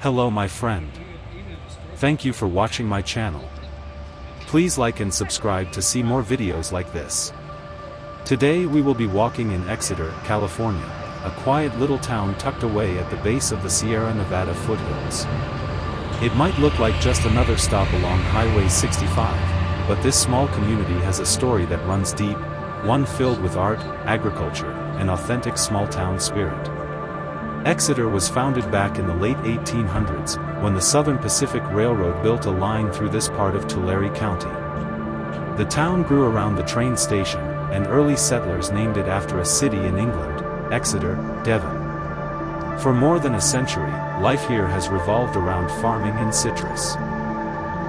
Hello my friend. Thank you for watching my channel. Please like and subscribe to see more videos like this. Today we will be walking in Exeter, California, a quiet little town tucked away at the base of the Sierra Nevada foothills. It might look like just another stop along Highway 65, but this small community has a story that runs deep, one filled with art, agriculture, and authentic small-town spirit. Exeter was founded back in the late 1800s, when the Southern Pacific Railroad built a line through this part of Tulare County. The town grew around the train station, and early settlers named it after a city in England, Exeter, Devon. For more than a century, life here has revolved around farming and citrus.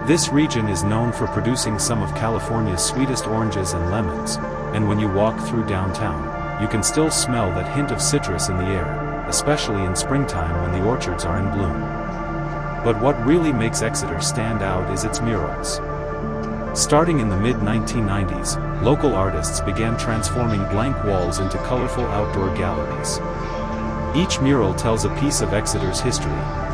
This region is known for producing some of California's sweetest oranges and lemons, and when you walk through downtown, you can still smell that hint of citrus in the air, especially in springtime when the orchards are in bloom. But what really makes Exeter stand out is its murals. Starting in the mid-1990s, local artists began transforming blank walls into colorful outdoor galleries. Each mural tells a piece of Exeter's history,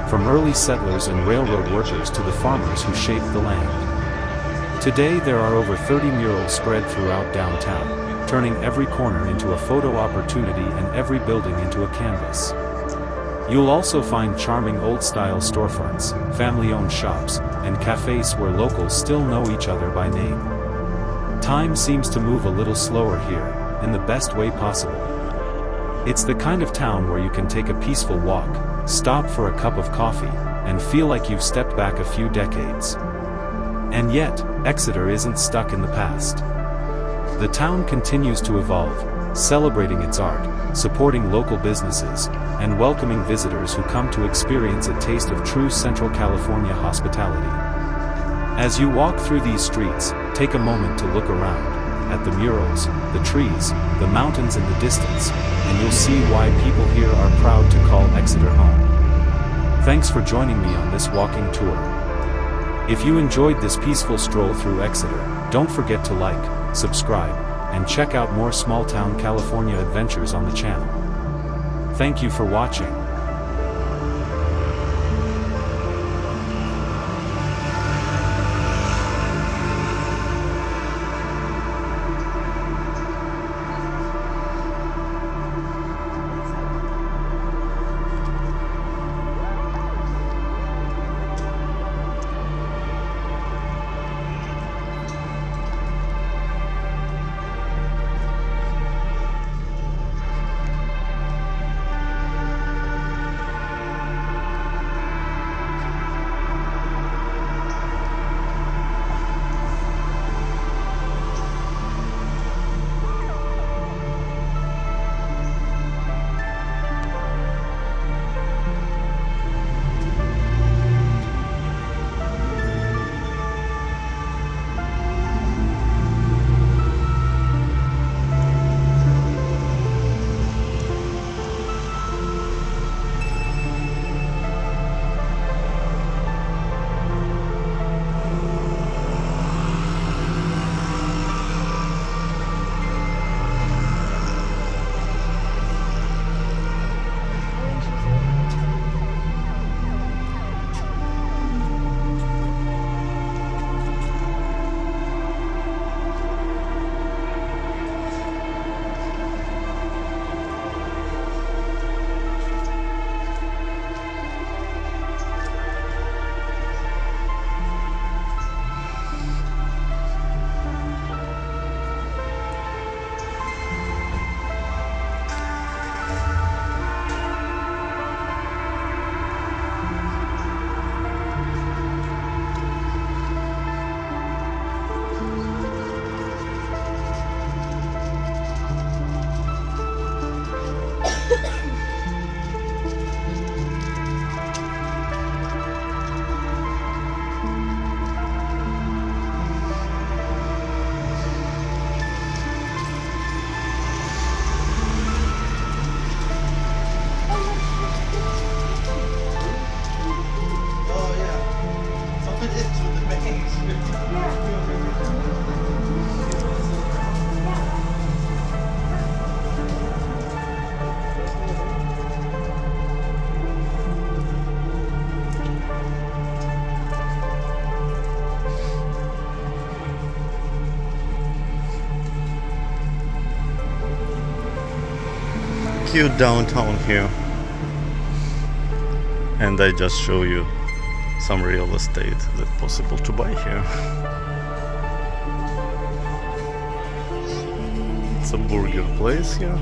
from early settlers and railroad workers to the farmers who shaped the land. Today there are over 30 murals spread throughout downtown, turning every corner into a photo opportunity and every building into a canvas. You'll also find charming old-style storefronts, family-owned shops, and cafes where locals still know each other by name. Time seems to move a little slower here, in the best way possible. It's the kind of town where you can take a peaceful walk, stop for a cup of coffee, and feel like you've stepped back a few decades. And yet, Exeter isn't stuck in the past. The town continues to evolve, celebrating its art, supporting local businesses, and welcoming visitors who come to experience a taste of true Central California hospitality. As you walk through these streets, take a moment to look around, at the murals, the trees, the mountains in the distance, and you'll see why people here are proud to call Exeter home. Thanks for joining me on this walking tour. If you enjoyed this peaceful stroll through Exeter, don't forget to like, subscribe, and check out more small-town California adventures on the channel. Thank you for watching. cute downtown here. And I just show you some real estate that's possible to buy here. It's a burger place here.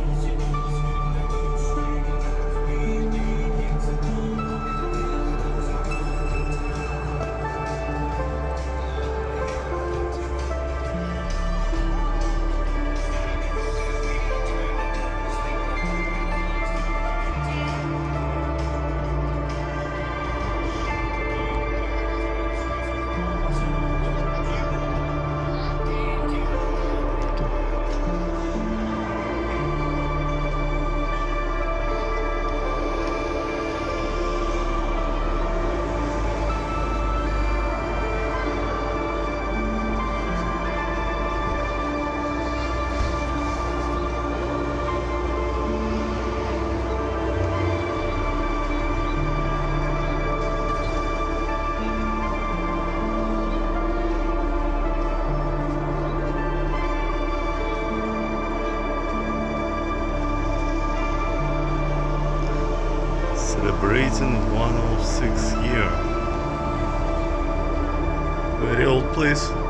Celebrating 106 year. Very old place.